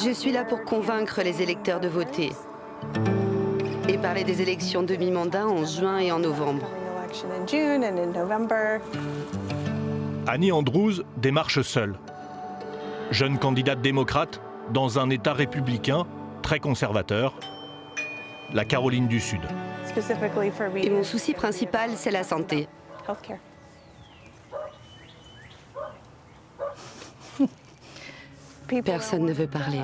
Je suis là pour convaincre les électeurs de voter et parler des élections de mi-mandat en juin et en novembre. Annie Andrews démarche seule. Jeune candidate démocrate dans un État républicain très conservateur, la Caroline du Sud. Et mon souci principal, c'est la santé. Personne ne veut parler.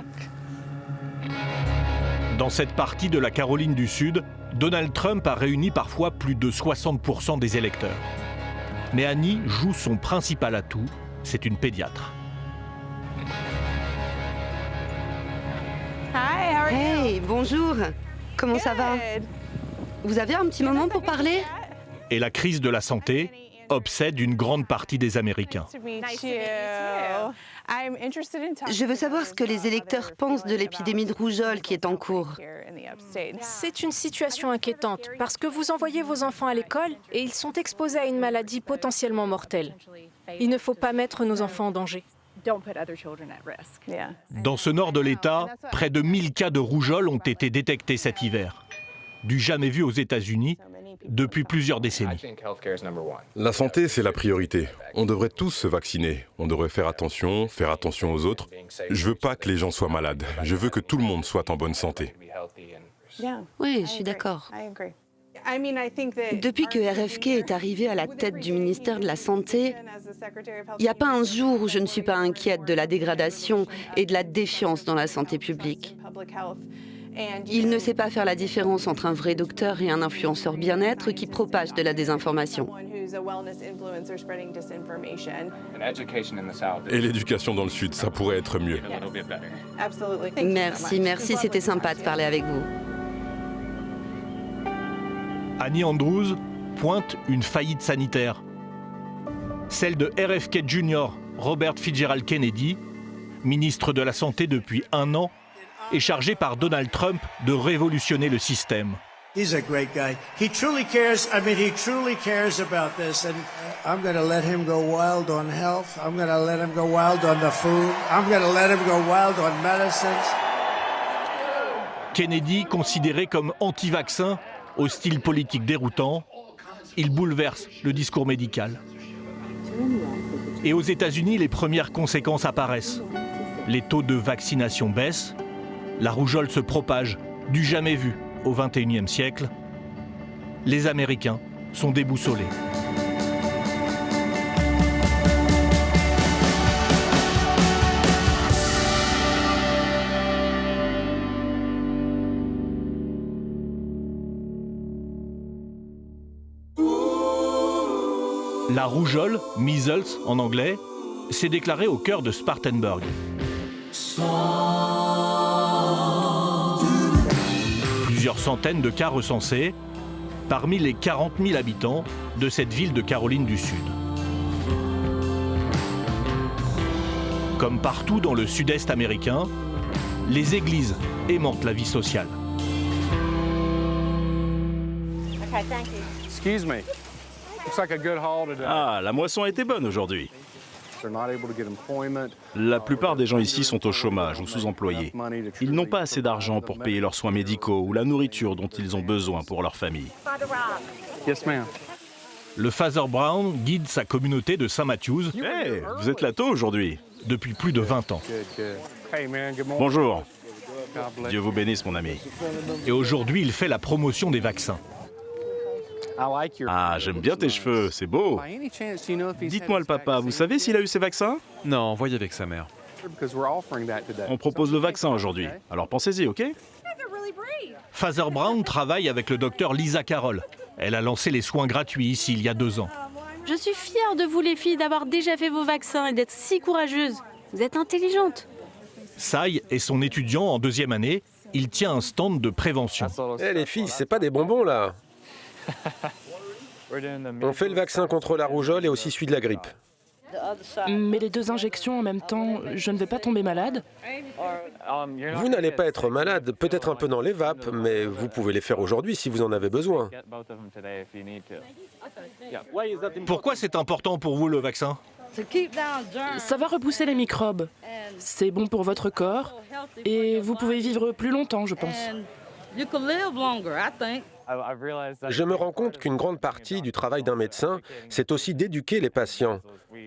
Dans cette partie de la Caroline du Sud, Donald Trump a réuni parfois plus de 60% des électeurs. Mais Annie joue son principal atout, c'est une pédiatre. Hey, bonjour. Comment ça va? Vous avez un petit moment pour parler? Et la crise de la santé obsède une grande partie des Américains. Je veux savoir ce que les électeurs pensent de l'épidémie de rougeole qui est en cours. C'est une situation inquiétante parce que vous envoyez vos enfants à l'école et ils sont exposés à une maladie potentiellement mortelle. Il ne faut pas mettre nos enfants en danger. Dans ce nord de l'État, près de 1000 cas de rougeole ont été détectés cet hiver. Du jamais vu aux États-Unis depuis plusieurs décennies. La santé, c'est la priorité. On devrait tous se vacciner. On devrait faire attention aux autres. Je veux pas que les gens soient malades. Je veux que tout le monde soit en bonne santé. Oui, je suis d'accord. Depuis que RFK est arrivé à la tête du ministère de la Santé, il n'y a pas un jour où je ne suis pas inquiète de la dégradation et de la défiance dans la santé publique. Il ne sait pas faire la différence entre un vrai docteur et un influenceur bien-être qui propage de la désinformation. Et l'éducation dans le Sud, ça pourrait être mieux. Merci, c'était sympa de parler avec vous. Annie Andrews pointe une faillite sanitaire. Celle de RFK Jr., Robert Fitzgerald Kennedy, ministre de la Santé depuis 1 an, est chargé par Donald Trump de révolutionner le système. He's a great guy. He truly cares. I mean, he truly cares about this. And I'm going to let him go wild on health. I'm going to let him go wild on the food. I'm going to let him go wild on medicines. Kennedy, considéré comme anti-vaccin, au style politique déroutant, il bouleverse le discours médical. Et aux États-Unis, les premières conséquences apparaissent. Les taux de vaccination baissent, la rougeole se propage, du jamais vu au XXIe siècle. Les Américains sont déboussolés. La rougeole, measles en anglais, s'est déclarée au cœur de Spartanburg. Plusieurs centaines de cas recensés parmi les 40 000 habitants de cette ville de Caroline du Sud. Comme partout dans le sud-est américain, les églises aimantent la vie sociale. Excuse me. Looks like a good haul today. Ah, la moisson a été bonne aujourd'hui. La plupart des gens ici sont au chômage ou sous-employés. Ils n'ont pas assez d'argent pour payer leurs soins médicaux ou la nourriture dont ils ont besoin pour leur famille. Yes, ma'am. Le Father Brown guide sa communauté de St. Matthews. Hey, vous êtes là tôt aujourd'hui. Depuis plus de 20 ans. Hey, man, good morning. Bonjour. Dieu vous bénisse, mon ami. Et aujourd'hui, il fait la promotion des vaccins. Ah, j'aime bien tes cheveux, c'est beau. Dites-moi le papa, vous savez s'il a eu ses vaccins? Non, voyez avec sa mère. On propose le vaccin aujourd'hui, alors pensez-y, ok? Father Brown travaille avec le docteur Lisa Carroll. Elle a lancé les soins gratuits ici il y a 2 ans. Je suis fière de vous les filles d'avoir déjà fait vos vaccins et d'être si courageuses. Vous êtes intelligentes. Sai est son étudiant en 2e année. Il tient un stand de prévention. Eh les filles, c'est pas des bonbons là. On fait le vaccin contre la rougeole et aussi celui de la grippe. Mais les 2 injections en même temps, je ne vais pas tomber malade? Vous n'allez pas être malade, peut-être un peu dans les vapes, mais vous pouvez les faire aujourd'hui si vous en avez besoin. Pourquoi c'est important pour vous le vaccin? Ça va repousser les microbes. C'est bon pour votre corps et vous pouvez vivre plus longtemps, je pense. Je me rends compte qu'une grande partie du travail d'un médecin, c'est aussi d'éduquer les patients.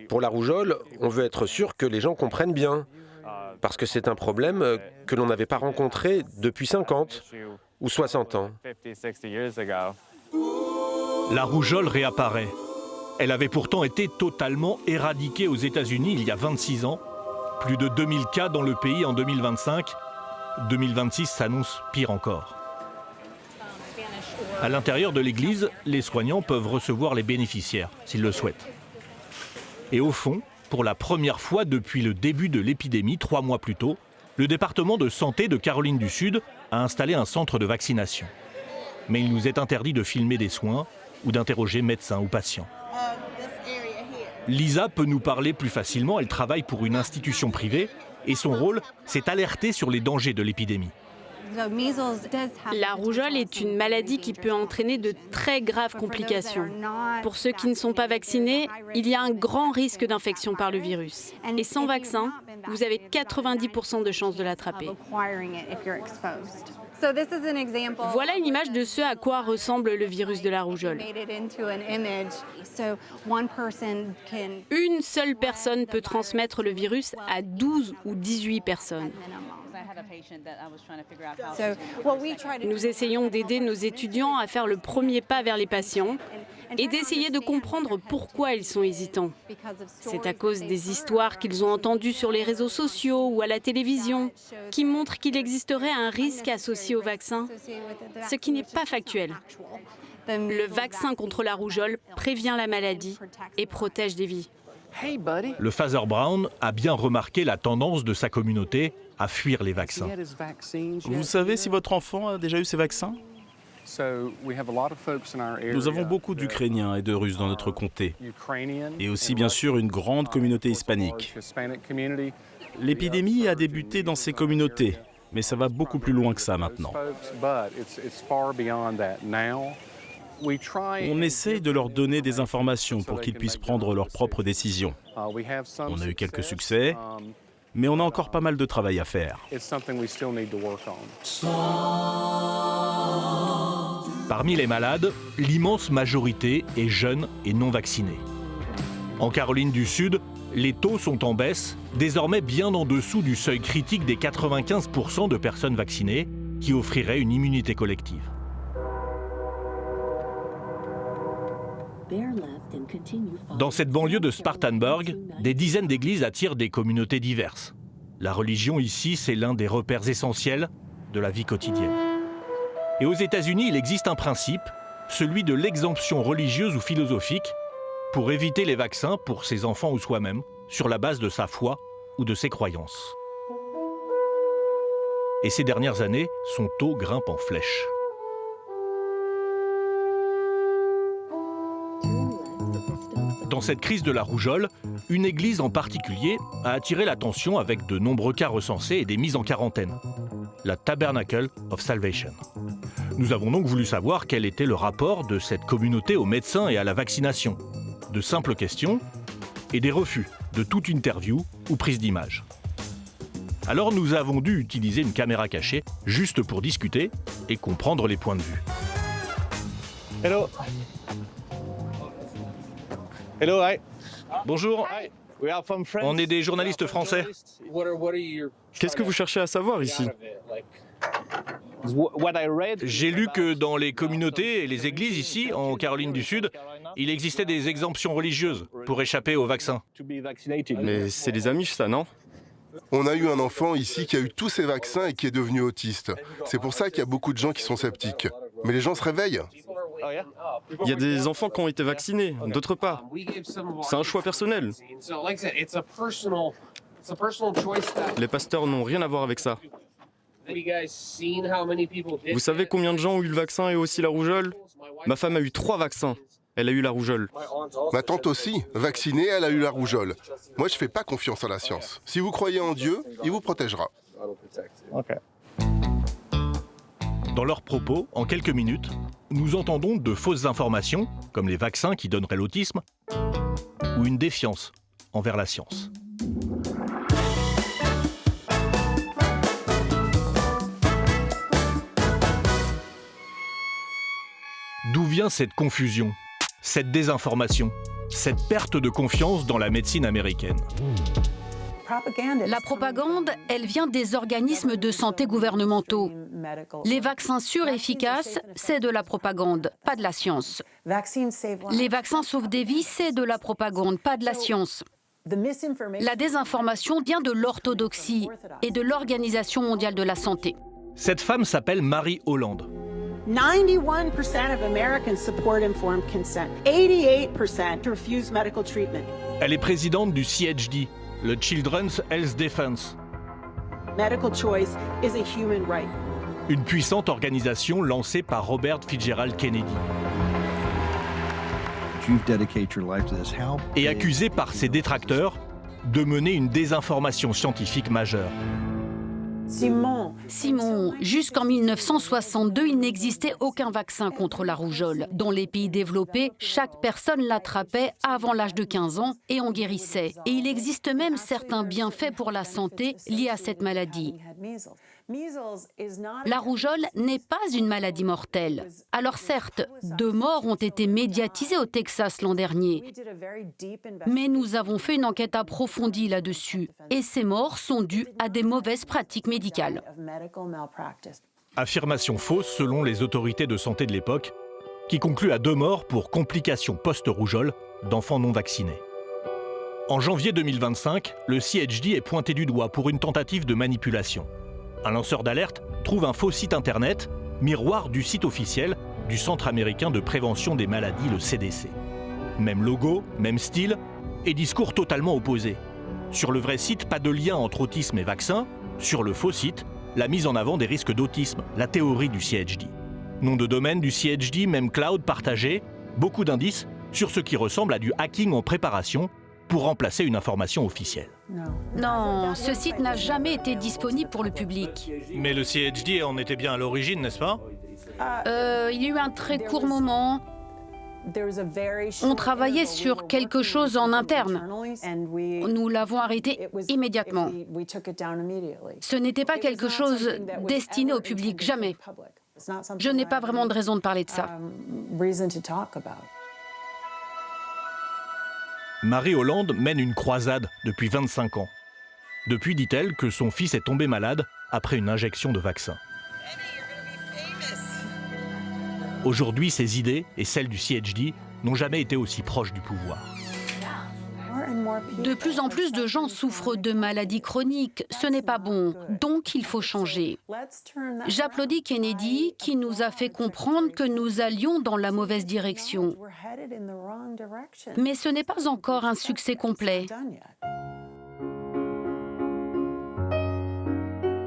Pour la rougeole, on veut être sûr que les gens comprennent bien, parce que c'est un problème que l'on n'avait pas rencontré depuis 50 ou 60 ans. La rougeole réapparaît. Elle avait pourtant été totalement éradiquée aux États-Unis il y a 26 ans. Plus de 2000 cas dans le pays en 2025. 2026 s'annonce pire encore. À l'intérieur de l'église, les soignants peuvent recevoir les bénéficiaires, s'ils le souhaitent. Et au fond, pour la première fois depuis le début de l'épidémie, 3 mois plus tôt, le département de santé de Caroline du Sud a installé un centre de vaccination. Mais il nous est interdit de filmer des soins ou d'interroger médecins ou patients. Lisa peut nous parler plus facilement, elle travaille pour une institution privée et son rôle, c'est alerter sur les dangers de l'épidémie. La rougeole est une maladie qui peut entraîner de très graves complications. Pour ceux qui ne sont pas vaccinés, il y a un grand risque d'infection par le virus. Et sans vaccin, vous avez 90% de chances de l'attraper. Voilà une image de ce à quoi ressemble le virus de la rougeole. Une seule personne peut transmettre le virus à 12 ou 18 personnes. Nous essayons d'aider nos étudiants à faire le premier pas vers les patients et d'essayer de comprendre pourquoi ils sont hésitants. C'est à cause des histoires qu'ils ont entendues sur les réseaux sociaux ou à la télévision qui montrent qu'il existerait un risque associé au vaccin, ce qui n'est pas factuel. Le vaccin contre la rougeole prévient la maladie et protège des vies. Le Father Brown a bien remarqué la tendance de sa communauté à fuir les vaccins. Vous savez si votre enfant a déjà eu ses vaccins ? Nous avons beaucoup d'Ukrainiens et de Russes dans notre comté, et aussi bien sûr une grande communauté hispanique. L'épidémie a débuté dans ces communautés, mais ça va beaucoup plus loin que ça maintenant. On essaye de leur donner des informations pour qu'ils puissent prendre leurs propres décisions. On a eu quelques succès, mais on a encore pas mal de travail à faire. Parmi les malades, l'immense majorité est jeune et non vaccinée. En Caroline du Sud, les taux sont en baisse, désormais bien en dessous du seuil critique des 95% de personnes vaccinées, qui offrirait une immunité collective. Dans cette banlieue de Spartanburg, des dizaines d'églises attirent des communautés diverses. La religion ici, c'est l'un des repères essentiels de la vie quotidienne. Et aux États-Unis, il existe un principe, celui de l'exemption religieuse ou philosophique, pour éviter les vaccins pour ses enfants ou soi-même, sur la base de sa foi ou de ses croyances. Et ces dernières années, son taux grimpe en flèche. Dans cette crise de la rougeole, une église en particulier a attiré l'attention avec de nombreux cas recensés et des mises en quarantaine. La Tabernacle of Salvation. Nous avons donc voulu savoir quel était le rapport de cette communauté aux médecins et à la vaccination. De simples questions et des refus de toute interview ou prise d'image. Alors nous avons dû utiliser une caméra cachée juste pour discuter et comprendre les points de vue. Hello. Hello, hi. Bonjour, on est des journalistes français. Qu'est-ce que vous cherchez à savoir ici? J'ai lu que dans les communautés et les églises ici, en Caroline du Sud, il existait des exemptions religieuses pour échapper au vaccin. Mais c'est les Amish, ça, non? On a eu un enfant ici qui a eu tous ses vaccins et qui est devenu autiste. C'est pour ça qu'il y a beaucoup de gens qui sont sceptiques. Mais les gens se réveillent. Il y a des enfants qui ont été vaccinés, d'autres pas. C'est un choix personnel. Les pasteurs n'ont rien à voir avec ça. Vous savez combien de gens ont eu le vaccin et aussi la rougeole? Ma femme a eu 3 vaccins. Elle a eu la rougeole. Ma tante aussi, vaccinée, elle a eu la rougeole. Moi, je ne fais pas confiance à la science. Si vous croyez en Dieu, il vous protégera. Dans leurs propos, en quelques minutes, nous entendons de fausses informations, comme les vaccins qui donneraient l'autisme, ou une défiance envers la science. D'où vient cette confusion, cette désinformation, cette perte de confiance dans la médecine américaine? La propagande, elle vient des organismes de santé gouvernementaux. Les vaccins sûrs et efficaces, c'est de la propagande, pas de la science. Les vaccins sauvent des vies, c'est de la propagande, pas de la science. La désinformation vient de l'orthodoxie et de l'Organisation mondiale de la santé. Cette femme s'appelle Marie Holland. 91% of Americans support informed consent. 88% refuse medical treatment. Elle est présidente du CHD, le Children's Health Defense. Medical choice is a human right. Une puissante organisation lancée par Robert Fitzgerald Kennedy. Et accusée par ses détracteurs de mener une désinformation scientifique majeure. Simon, jusqu'en 1962, il n'existait aucun vaccin contre la rougeole. Dans les pays développés, chaque personne l'attrapait avant l'âge de 15 ans et en guérissait. Et il existe même certains bienfaits pour la santé liés à cette maladie. La rougeole n'est pas une maladie mortelle. Alors certes, 2 morts ont été médiatisées au Texas l'an dernier. Mais nous avons fait une enquête approfondie là-dessus. Et ces morts sont dues à des mauvaises pratiques médicales. Affirmation fausse selon les autorités de santé de l'époque, qui concluent à 2 morts pour complications post-rougeole d'enfants non vaccinés. En janvier 2025, le CHD est pointé du doigt pour une tentative de manipulation. Un lanceur d'alerte trouve un faux site internet, miroir du site officiel du Centre américain de prévention des maladies, le CDC. Même logo, même style, et discours totalement opposés. Sur le vrai site, pas de lien entre autisme et vaccin. Sur le faux site, la mise en avant des risques d'autisme, la théorie du CHD. Nom de domaine du CHD, même cloud partagé, beaucoup d'indices sur ce qui ressemble à du hacking en préparation pour remplacer une information officielle. Non, ce site n'a jamais été disponible pour le public. Mais le CHD en était bien à l'origine, n'est-ce pas? Il y a eu un très court moment. On travaillait sur quelque chose en interne. Nous l'avons arrêté immédiatement. Ce n'était pas quelque chose destiné au public, jamais. Je n'ai pas vraiment de raison de parler de ça. Marie Holland mène une croisade depuis 25 ans. Depuis, dit-elle, que son fils est tombé malade après une injection de vaccin. Aujourd'hui, ses idées et celles du CHD n'ont jamais été aussi proches du pouvoir. De plus en plus de gens souffrent de maladies chroniques. Ce n'est pas bon, donc il faut changer. J'applaudis Kennedy qui nous a fait comprendre que nous allions dans la mauvaise direction. Mais ce n'est pas encore un succès complet.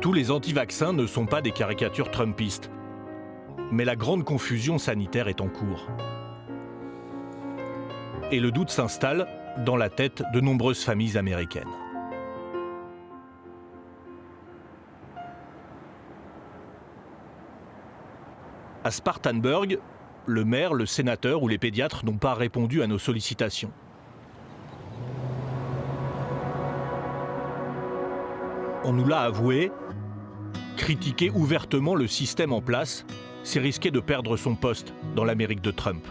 Tous les anti-vaccins ne sont pas des caricatures trumpistes. Mais la grande confusion sanitaire est en cours. Et le doute s'installe dans la tête de nombreuses familles américaines. À Spartanburg, le maire, le sénateur ou les pédiatres n'ont pas répondu à nos sollicitations. On nous l'a avoué, critiquer ouvertement le système en place, c'est risquer de perdre son poste dans l'Amérique de Trump.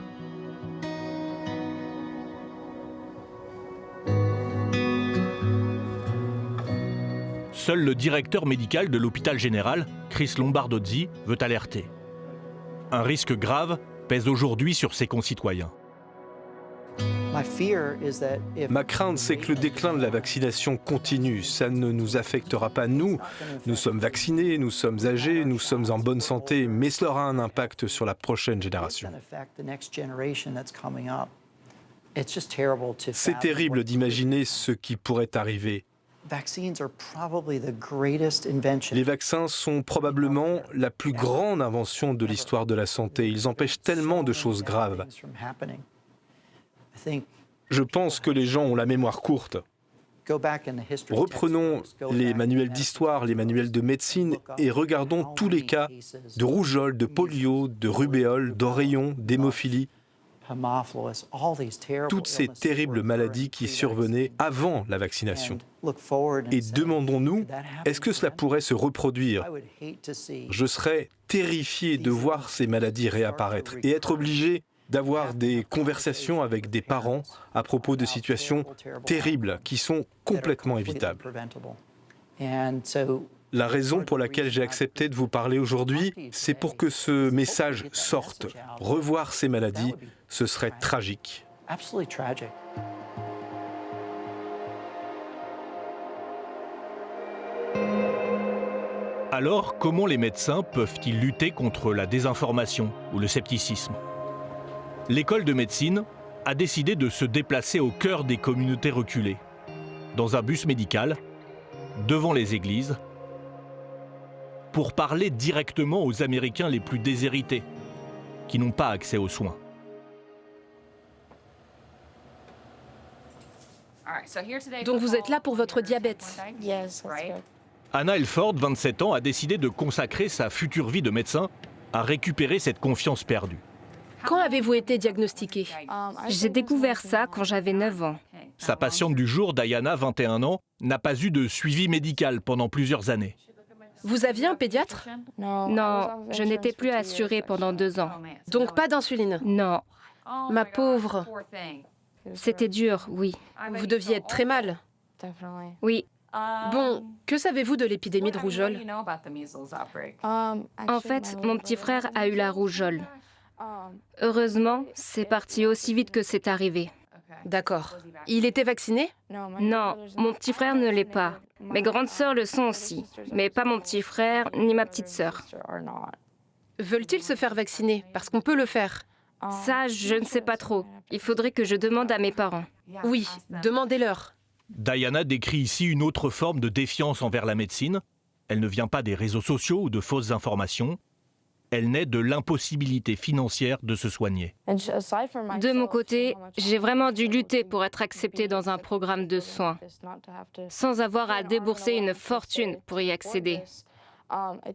Seul le directeur médical de l'hôpital général, Chris Lombardozzi, veut alerter. Un risque grave pèse aujourd'hui sur ses concitoyens. Ma crainte, c'est que le déclin de la vaccination continue. Ça ne nous affectera pas nous. Nous sommes vaccinés, nous sommes âgés, nous sommes en bonne santé, mais cela aura un impact sur la prochaine génération. C'est terrible d'imaginer ce qui pourrait arriver. Les vaccins sont probablement la plus grande invention de l'histoire de la santé. Ils empêchent tellement de choses graves. Je pense que les gens ont la mémoire courte. Reprenons les manuels d'histoire, les manuels de médecine et regardons tous les cas de rougeole, de polio, de rubéole, d'oreillon, d'hémophilie. toutes ces terribles maladies qui survenaient avant la vaccination. Et demandons-nous, est-ce que cela pourrait se reproduire? Je serais terrifié de voir ces maladies réapparaître et être obligé d'avoir des conversations avec des parents à propos de situations terribles qui sont complètement évitables. La raison pour laquelle j'ai accepté de vous parler aujourd'hui, c'est pour que ce message sorte. Revoir ces maladies, ce serait tragique. Alors, comment les médecins peuvent-ils lutter contre la désinformation ou le scepticisme? L'école de médecine a décidé de se déplacer au cœur des communautés reculées, dans un bus médical, devant les églises, pour parler directement aux Américains les plus déshérités, qui n'ont pas accès aux soins. Donc vous êtes là pour votre diabète. Anna Elford, 27 ans, a décidé de consacrer sa future vie de médecin à récupérer cette confiance perdue. Quand avez-vous été diagnostiquée? J'ai découvert ça quand j'avais 9 ans. Sa patiente du jour, Diana, 21 ans, n'a pas eu de suivi médical pendant plusieurs années. Vous aviez un pédiatre? Non, je n'étais plus assurée pendant 2 ans. Donc pas d'insuline? Non. Ma pauvre. C'était dur, oui. Vous deviez être très mal. Oui. Bon, que savez-vous de l'épidémie de rougeole? En fait, mon petit frère a eu la rougeole. Heureusement, c'est parti aussi vite que c'est arrivé. D'accord. Il était vacciné? Non, mon petit frère ne l'est pas. Mes grandes sœurs le sont aussi, mais pas mon petit frère ni ma petite sœur. Veulent-ils se faire vacciner? Parce qu'on peut le faire. Ça, je ne sais pas trop. Il faudrait que je demande à mes parents. Oui, demandez-leur. Diana décrit ici une autre forme de défiance envers la médecine. Elle ne vient pas des réseaux sociaux ou de fausses informations. Elle naît de l'impossibilité financière de se soigner. De mon côté, j'ai vraiment dû lutter pour être acceptée dans un programme de soins, sans avoir à débourser une fortune pour y accéder.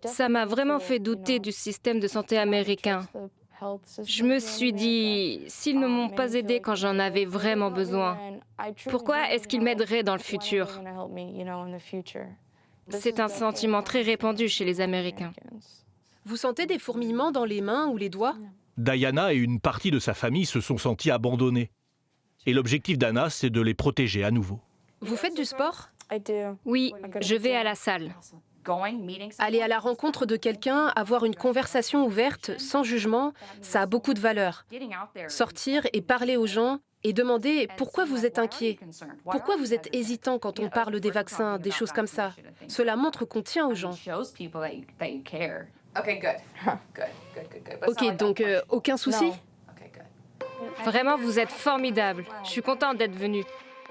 Ça m'a vraiment fait douter du système de santé américain. Je me suis dit, s'ils ne m'ont pas aidée quand j'en avais vraiment besoin, pourquoi est-ce qu'ils m'aideraient dans le futur? C'est un sentiment très répandu chez les Américains. Vous sentez des fourmillements dans les mains ou les doigts? Diana et une partie de sa famille se sont sentis abandonnés. Et l'objectif d'Anna, c'est de les protéger à nouveau. Vous faites du sport? Oui, je vais à la salle. Aller à la rencontre de quelqu'un, avoir une conversation ouverte, sans jugement, ça a beaucoup de valeur. Sortir et parler aux gens et demander pourquoi vous êtes inquiet, pourquoi vous êtes hésitant quand on parle des vaccins, des choses comme ça. Cela montre qu'on tient aux gens. Ok, donc aucun souci? Vraiment, vous êtes formidables. Je suis contente d'être venue.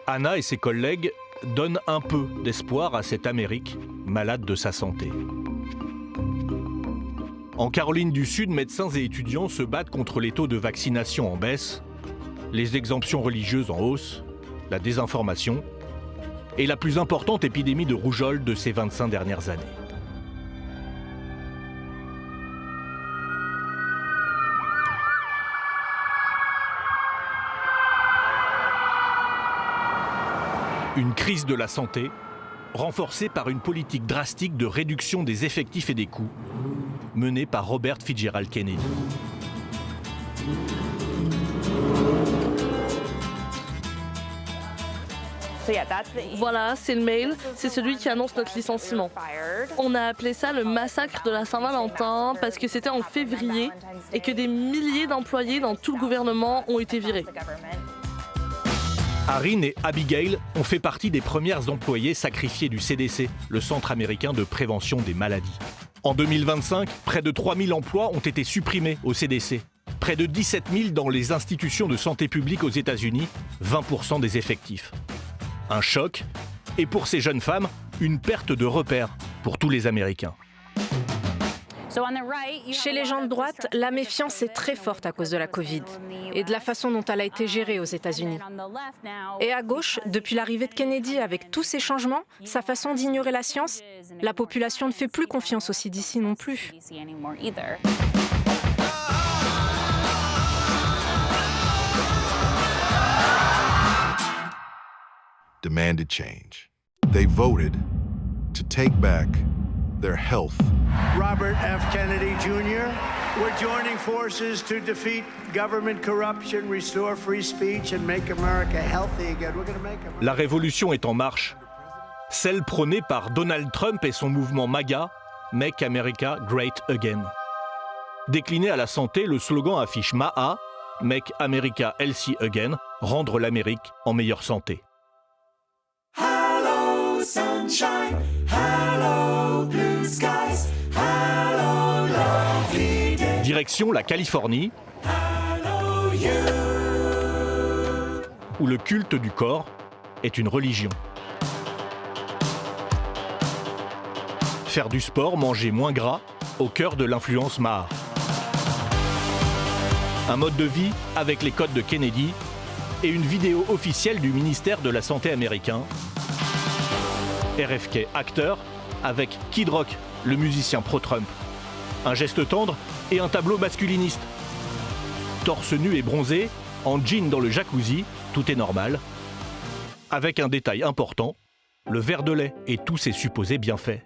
Anna et ses collègues donnent un peu d'espoir à cette Amérique malade de sa santé. En Caroline du Sud, médecins et étudiants se battent contre les taux de vaccination en baisse, les exemptions religieuses en hausse, la désinformation et la plus importante épidémie de rougeole de ces 25 dernières années. Une crise de la santé, renforcée par une politique drastique de réduction des effectifs et des coûts, menée par Robert Fitzgerald Kennedy. Voilà, c'est le mail, c'est celui qui annonce notre licenciement. On a appelé ça le massacre de la Saint-Valentin parce que c'était en février et que des milliers d'employés dans tout le gouvernement ont été virés. Arin et Abigail ont fait partie des premières employées sacrifiées du CDC, le Centre américain de prévention des maladies. En 2025, près de 3000 emplois ont été supprimés au CDC. Près de 17 000 dans les institutions de santé publique aux États-Unis, 20% des effectifs. Un choc, et pour ces jeunes femmes, une perte de repères pour tous les Américains. Chez les gens de droite, la méfiance est très forte à cause de la Covid et de la façon dont elle a été gérée aux États-Unis. Et à gauche, depuis l'arrivée de Kennedy avec tous ces changements, sa façon d'ignorer la science, la population ne fait plus confiance au CDC non plus. demanded change. They voted to take back their health. Robert F. Kennedy Jr., we're joining forces to defeat government corruption, restore free speech and make America healthy again. We're going to make America... La révolution est en marche. Celle prônée par Donald Trump et son mouvement MAGA, Make America Great Again. Décliné à la santé, le slogan affiche MAA, Make America Healthy Again, rendre l'Amérique en meilleure santé. Hello, sunshine. Hello, blue skies. Hello, lovely day. Direction la Californie, Hello, you. où le culte du corps est une religion. Faire du sport, manger moins gras, au cœur de l'influence Maha. Un mode de vie avec les codes de Kennedy et une vidéo officielle du ministère de la Santé américain. RFK acteur avec Kid Rock, le musicien pro-Trump. Un geste tendre et un tableau masculiniste. Torse nu et bronzé, en jean dans le jacuzzi, tout est normal. Avec un détail important, le verre de lait et tous ses supposés bienfaits.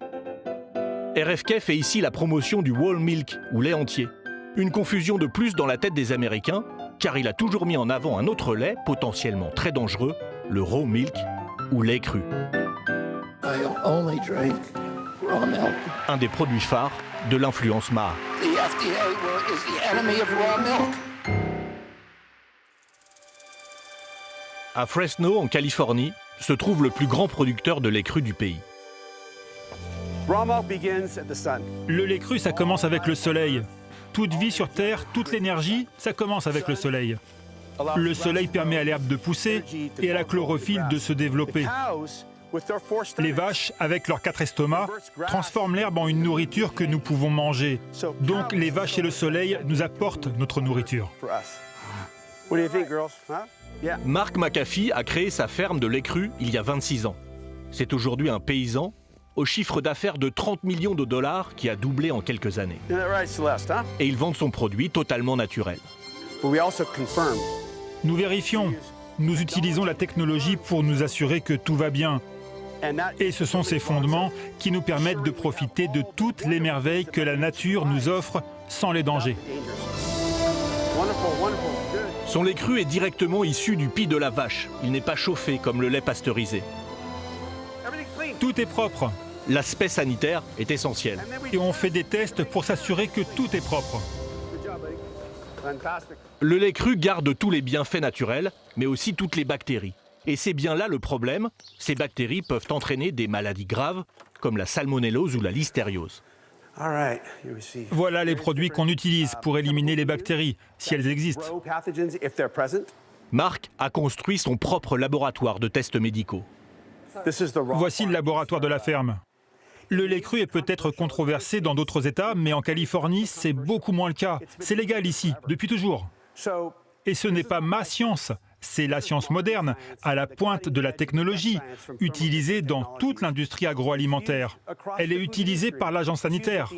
RFK fait ici la promotion du whole milk ou lait entier. Une confusion de plus dans la tête des Américains, car il a toujours mis en avant un autre lait potentiellement très dangereux, le raw milk ou lait cru. Un des produits phares de l'influence Maha. À Fresno, en Californie, se trouve le plus grand producteur de lait cru du pays. Le lait cru, ça commence avec le soleil. Toute vie sur Terre, toute l'énergie, ça commence avec le soleil. Le soleil permet à l'herbe de pousser et à la chlorophylle de se développer. Les vaches, avec leurs 4 estomacs, transforment l'herbe en une nourriture que nous pouvons manger. Donc les vaches et le soleil nous apportent notre nourriture. Mark McAfee a créé sa ferme de lait cru il y a 26 ans. C'est aujourd'hui un paysan au chiffre d'affaires de 30 millions de dollars qui a doublé en quelques années. Et il vend son produit totalement naturel. Nous vérifions. Nous utilisons la technologie pour nous assurer que tout va bien. Et ce sont ces fondements qui nous permettent de profiter de toutes les merveilles que la nature nous offre sans les dangers. Son lait cru est directement issu du pis de la vache. Il n'est pas chauffé comme le lait pasteurisé. Tout est propre. L'aspect sanitaire est essentiel. Et on fait des tests pour s'assurer que tout est propre. Le lait cru garde tous les bienfaits naturels, mais aussi toutes les bactéries. Et c'est bien là le problème, ces bactéries peuvent entraîner des maladies graves, comme la salmonellose ou la listériose. Voilà les produits qu'on utilise pour éliminer les bactéries, si elles existent. Mark a construit son propre laboratoire de tests médicaux. Voici le laboratoire de la ferme. Le lait cru est peut-être controversé dans d'autres États, mais en Californie, c'est beaucoup moins le cas. C'est légal ici, depuis toujours. Et ce n'est pas ma science, c'est la science moderne, à la pointe de la technologie, utilisée dans toute l'industrie agroalimentaire. Elle est utilisée par l'agence sanitaire.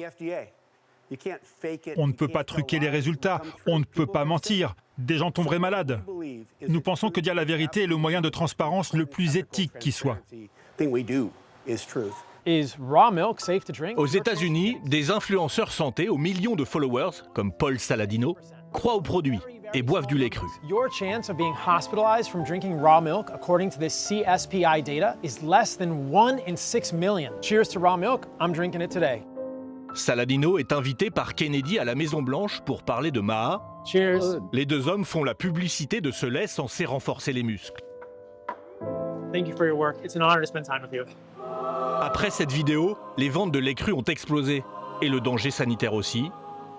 On ne peut pas truquer les résultats, on ne peut pas mentir. Des gens tomberaient malades. Nous pensons que dire la vérité est le moyen de transparence le plus éthique qui soit. Aux États-Unis, des influenceurs santé aux millions de followers, comme Paul Saladino, croient aux produits et boivent du lait cru. Your chance of being hospitalized from drinking raw milk, according to this CSPI data, is less than 1 in 6 million. Cheers to raw milk, I'm drinking it today. Saladino est invité par Kennedy à la Maison-Blanche pour parler de Maha. Cheers. Les deux hommes font la publicité de ce lait censé renforcer les muscles. Thank you for your work. It's an honor to spend time with you. Après cette vidéo, les ventes de lait cru ont explosé, et le danger sanitaire aussi.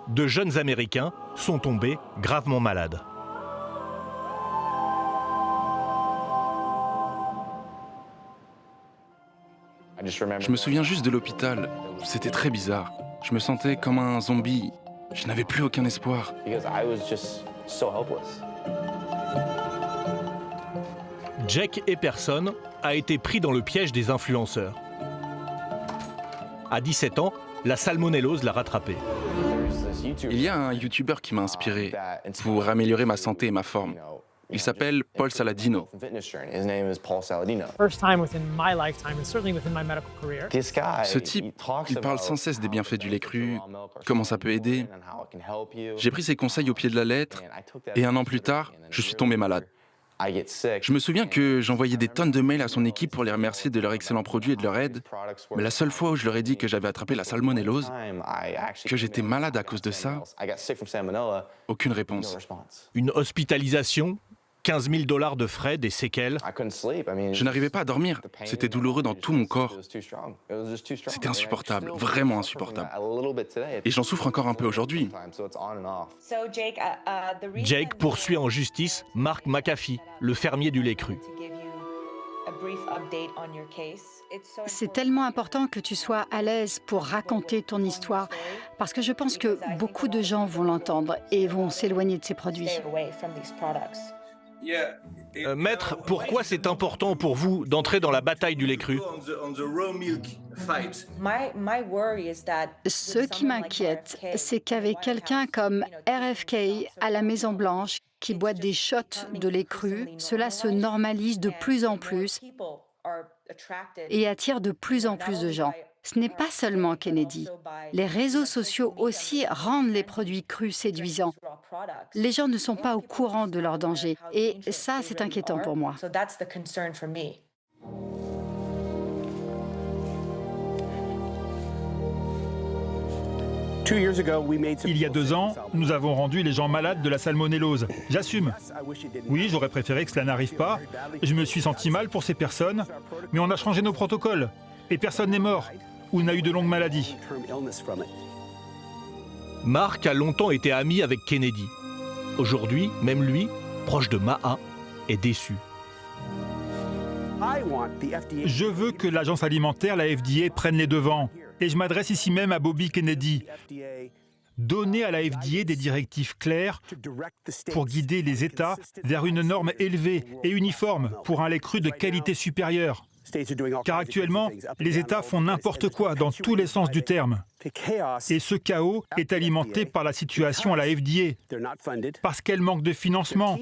De jeunes Américains sont tombés gravement malades. Je me souviens juste de l'hôpital. C'était très bizarre. Je me sentais comme un zombie. Je n'avais plus aucun espoir. Jack Epperson a été pris dans le piège des influenceurs. À 17 ans, la salmonellose l'a rattrapé. Il y a un YouTuber qui m'a inspiré pour améliorer ma santé et ma forme. Il s'appelle Paul Saladino. Ce type, il parle sans cesse des bienfaits du lait cru, comment ça peut aider. J'ai pris ses conseils au pied de la lettre et 1 an plus tard, je suis tombé malade. Je me souviens que j'envoyais des tonnes de mails à son équipe pour les remercier de leurs excellents produits et de leur aide. Mais la seule fois où je leur ai dit que j'avais attrapé la salmonellose, que j'étais malade à cause de ça, aucune réponse. Une hospitalisation, 15 000 $ de frais, des séquelles. Je n'arrivais pas à dormir. C'était douloureux dans tout mon corps. C'était insupportable, vraiment insupportable. Et j'en souffre encore un peu aujourd'hui. Jake poursuit en justice Mark McAfee, le fermier du lait cru. C'est tellement important que tu sois à l'aise pour raconter ton histoire, parce que je pense que beaucoup de gens vont l'entendre et vont s'éloigner de ces produits. Maître, pourquoi c'est important pour vous d'entrer dans la bataille du lait cru? Ce qui m'inquiète, c'est qu'avec quelqu'un comme RFK à la Maison-Blanche, qui boit des shots de lait cru, cela se normalise de plus en plus et attire de plus en plus de gens. Ce n'est pas seulement Kennedy. Les réseaux sociaux aussi rendent les produits crus séduisants. Les gens ne sont pas au courant de leurs dangers. Et ça, c'est inquiétant pour moi. Il y a 2 ans, nous avons rendu les gens malades de la salmonellose. J'assume. Oui, j'aurais préféré que cela n'arrive pas. Je me suis senti mal pour ces personnes, mais on a changé nos protocoles. Et personne n'est mort ou n'a eu de longues maladies. Mark a longtemps été ami avec Kennedy. Aujourd'hui, même lui, proche de Maha, est déçu. Je veux que l'agence alimentaire, la FDA, prenne les devants. Et je m'adresse ici même à Bobby Kennedy. Donnez à la FDA des directives claires pour guider les États vers une norme élevée et uniforme pour un lait cru de qualité supérieure. Car actuellement, les États font n'importe quoi dans tous les sens du terme. Et ce chaos est alimenté par la situation à la FDA, parce qu'elle manque de financement.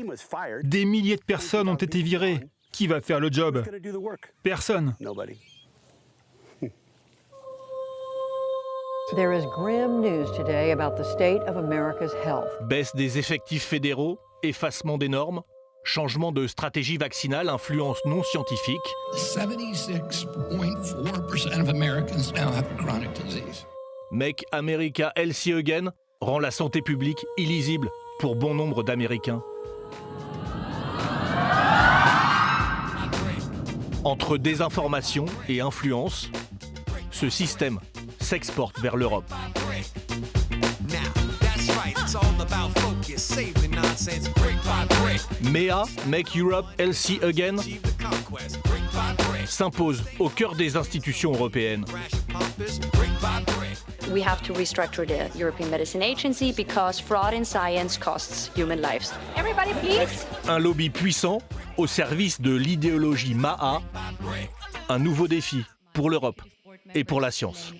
Des milliers de personnes ont été virées. Qui va faire le job? Personne. There is grim news today about the state of America's health. Baisse des effectifs fédéraux, effacement des normes, changement de stratégie vaccinale, influence non scientifique. 76.4% of Americans now have a chronic disease. Make America Healthy Again rend la santé publique illisible pour bon nombre d'Américains. Entre désinformation et influence, ce système s'exporte vers l'Europe. MEA, Make Europe Healthy Again, s'impose au cœur des institutions européennes. We have to restructure the European Medicine Agency because fraud in science costs human lives. Everybody, please. Un lobby puissant au service de l'idéologie Maha, un nouveau défi pour l'Europe et pour la science.